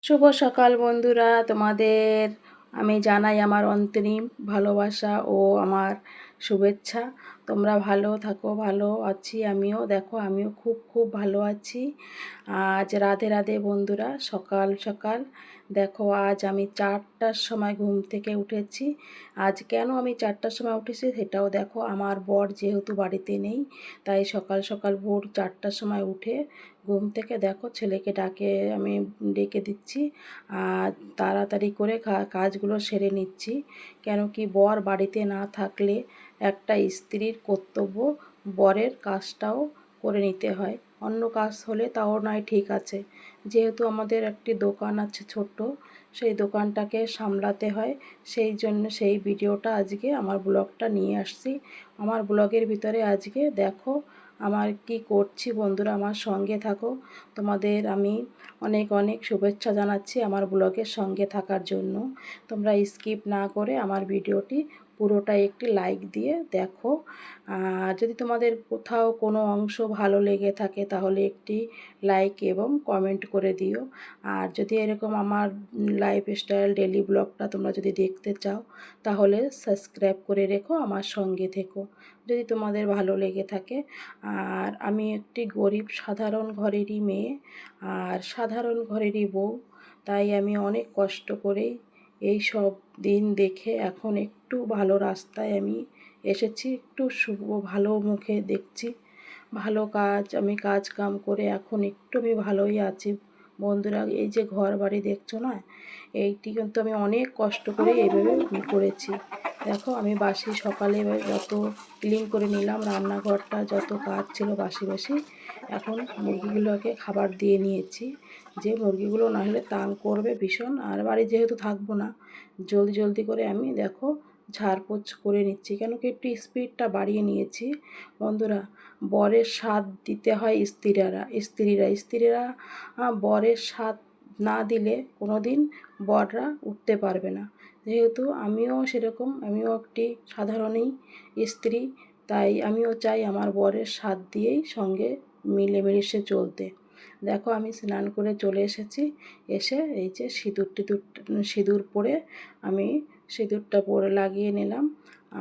শুভ সকাল বন্ধুরা, তোমাদের আমি জানাই আমার অন্তরিম ভালোবাসা ও আমার শুভেচ্ছা। তোমরা ভালো থাকো, ভালো আছি আমিও। দেখো আমিও খুব খুব ভালো আছি। আজ রাধে রাধে বন্ধুরা। সকাল সকাল দেখো, আজ আমি 4টার সময় ঘুম থেকে উঠেছি। আজ কেন আমি 4টার সময় উঠেছি সেটাও দেখো। আমার বর যেহেতু বাড়িতে নেই, তাই সকাল সকাল ভোর 4টার সময় উঠে ঘুম থেকে দেখো ছেলেকে আমি ডেকে দিচ্ছি। আর তাড়াতাড়ি করে কাজগুলো সেরে নিচ্ছি। কেন কি বর বাড়িতে না থাকলে একটা স্ত্রীর কর্তব্য বরের কাজটাও করে নিতে হয়। অন্য কাজ হলে তাও নয়, ঠিক আছে, যেহেতু আমাদের একটি দোকান আছে ছোট্ট, সেই দোকানটাকে সামলাতে হয়। সেই জন্য সেই ভিডিওটা আজকে আমার ব্লগটা নিয়ে আসছি। আমার ব্লগের ভিতরে আজকে দেখো আমার কি করছি। বন্ধুরা আমার সঙ্গে থাকো। তোমাদের আমি অনেক অনেক শুভেচ্ছা জানাচ্ছি আমার ব্লগের সঙ্গে থাকার জন্য। তোমরা স্কিপ না করে আমার ভিডিওটি পুরোটাই একটি লাইক দিয়ে দেখো। আর যদি তোমাদের কোথাও কোনো অংশ ভালো লেগে থাকে তাহলে একটি লাইক এবং কমেন্ট করে দিও। আর যদি এরকম আমার লাইফস্টাইল ডেলি ব্লগটা তোমরা যদি দেখতে চাও তাহলে সাবস্ক্রাইব করে রেখো, আমার সঙ্গে থেকো যদি তোমাদের ভালো লেগে থাকে। আর আমি একটি গরিব সাধারণ ঘরেরই মেয়ে আর সাধারণ ঘরেরই বউ, তাই আমি অনেক কষ্ট করেই এই সব দিন দেখে এখন একটু ভালো রাস্তায় আমি এসেছি। একটু ভালো মুখে দেখছি, ভালো কাজ, আমি কাজ কাম করে এখন একটু আমি ভালোই আছি। বন্ধুরা এই যে ঘর বাড়ি দেখছো না, এইটি কিন্তু আমি অনেক কষ্ট করে এইভাবে করেছি। দেখো আমি বাসি সকালে যত ক্লিন করে নিলাম, রান্নাঘরটা যত কাজ ছিল বাসি বাসি, এখন মুরগিগুলোকে খাবার দিয়ে নিয়েছি। যে মুরগিগুলো না হলে তাং করবে ভীষণ, আর বাড়ি যেহেতু থাকবো না, জলদি জলদি করে আমি দেখো ঝাড়পোছ করে নিচ্ছি। কেন কি একটু স্পিডটা বাড়িয়ে নিয়েছি। বন্ধুরা বরের স্বাদ দিতে হয় স্ত্রীরা বরের স্বাদ না দিলে কোনো দিন বররা উঠতে পারবে না। যেহেতু আমিও সেরকম, আমিও একটি সাধারণই স্ত্রী, তাই আমিও চাই আমার বরের স্বাদ দিয়েই সঙ্গে মিলেমিশে চলতে। দেখো আমি স্নান করে চলে এসেছি। এসে এই যে সিঁদুর পরে আমি সিঁদুরটা লাগিয়ে নিলাম।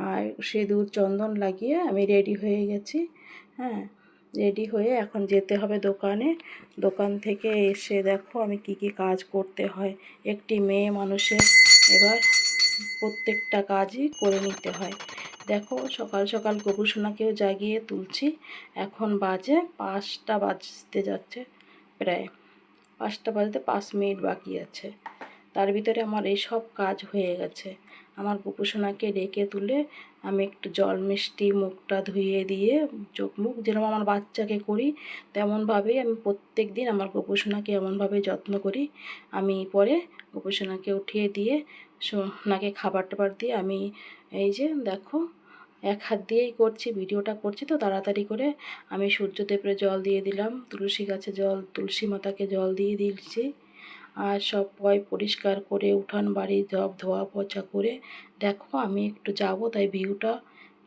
আর সিঁদুর চন্দন লাগিয়ে আমি রেডি হয়ে গেছি। হ্যাঁ, রেডি হয়ে এখন যেতে হবে দোকানে। দোকান থেকে এসে দেখো আমি কি কি কাজ করতে হয়। একটি মেয়ে মানুষের এবার প্রত্যেকটা কাজই করে নিতে হয়। দেখো সকাল সকাল গোপুসোনাকেও জাগিয়ে তুলছি। এখন বাজে 5টা বাজতে যাচ্ছে, প্রায় 5টা বাজতে 5 মিনিট বাকি আছে। তার ভিতরে আমার এই সব কাজ হয়ে গেছে। আমার গোপুসোনাকে ডেকে তুলে আমি একটু জল মিষ্টি মুখটা ধুইয়ে দিয়ে চোখ মুখ যেরকম আমার বাচ্চাকে করি তেমনভাবেই আমি প্রত্যেক দিন আমার গোপুসোনাকে এমনভাবে যত্ন করি। আমি পরে গোপুসোনাকে উঠিয়ে দিয়ে সোনাকে খাবার টাবার দিয়ে আমি এই যে দেখো এক হাত দিয়েই করছি, ভিডিওটা করছি তো তাড়াতাড়ি করে। আমি সূর্যদেবের জল দিয়ে দিলাম, তুলসী গাছে তুলসী মাতাকে জল দিয়ে দিয়েছি। আর সব পরিষ্কার করে উঠান বাড়ি সব ধোয়া পোছা করে দেখো আমি একটু যাব, তাই ভিউটা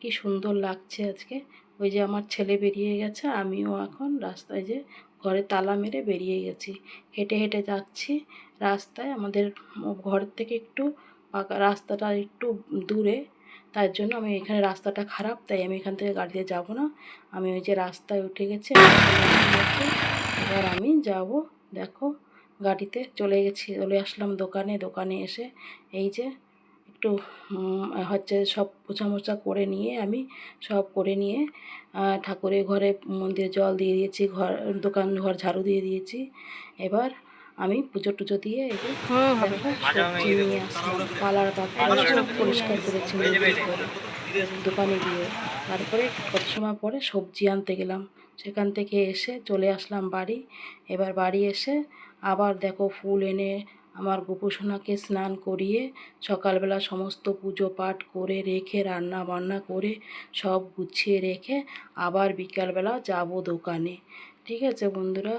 কি সুন্দর লাগছে আজকে। ওই যে আমার ছেলে বেরিয়ে গেছে, আমিও এখন রাস্তায় যে ঘরে তালা মেরে বেরিয়ে গেছি। হেঁটে হেঁটে যাচ্ছি রাস্তায়। আমাদের ঘর থেকে একটু পাকা রাস্তাটা একটু দূরে, তার জন্য আমি এখানে রাস্তাটা খারাপ, তাই আমি এখান থেকে গাড়িতে যাব না। আমি ওই যে রাস্তায় উঠে গেছি, এবার আমি যাব। দেখো গাড়িতে চলে আসলাম দোকানে এসে এই যে একটু সব মোছা করে নিয়ে আমি সব করে নিয়ে ঠাকুরের ঘরে মন্দিরে জল দিয়ে দিয়েছি, ঘর ঝাড়ু দিয়ে দিয়েছি। এবার আমি পুজো টুজো দিয়ে এই যে দেখো সবজি নিয়ে আসলাম, পালার পাত্র সব পরিষ্কার করেছি করে দোকানে গিয়ে। তারপরে কত সময় পরে সবজি আনতে গেলাম, সেখান থেকে এসে চলে আসলাম বাড়ি। এবার বাড়ি এসে আবার দেখো ফুল এনে আমার গোপুসোনাকে স্নান করিয়ে সকালবেলা সমস্ত পুজো পাঠ করে রেখে রান্না বান্না করে সব গুছিয়ে রেখে আবার বিকালবেলা যাব দোকানে। ঠিক আছে বন্ধুরা,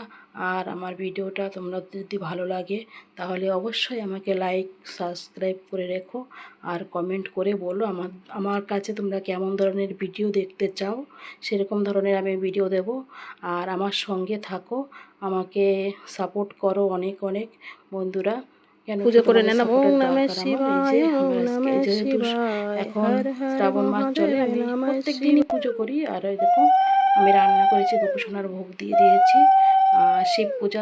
আর আমার ভিডিওটা তোমরা যদি ভালো লাগে তাহলে অবশ্যই আমাকে লাইক সাবস্ক্রাইব করে রেখো, আর কমেন্ট করে বলো আমার আমার কাছে তোমরা কেমন ধরনের ভিডিও দেখতে চাও, সেরকম ধরনের আমি ভিডিও দেব। আর আমার সঙ্গে থাকো, আমাকে সাপোর্ট করো অনেক অনেক বন্ধুরা, কেন কি পুজো করে তোমাদের নেন। ওম সাপোর্টের নমঃ দরকার আমার। এই যে শিবায়, ওম আমরা আজকে নমঃ যেহেতু শিবায়, এখন হর হর শ্রাবণ মাস চলে, মহাদেব আমি নমঃ প্রত্যেক দিনই শিবায়। পুজো করি। আর ওই দেখো আমি রান্না করেছি, গোপুসোনার ভোগ দিয়ে দিয়েছি, শিব পূজা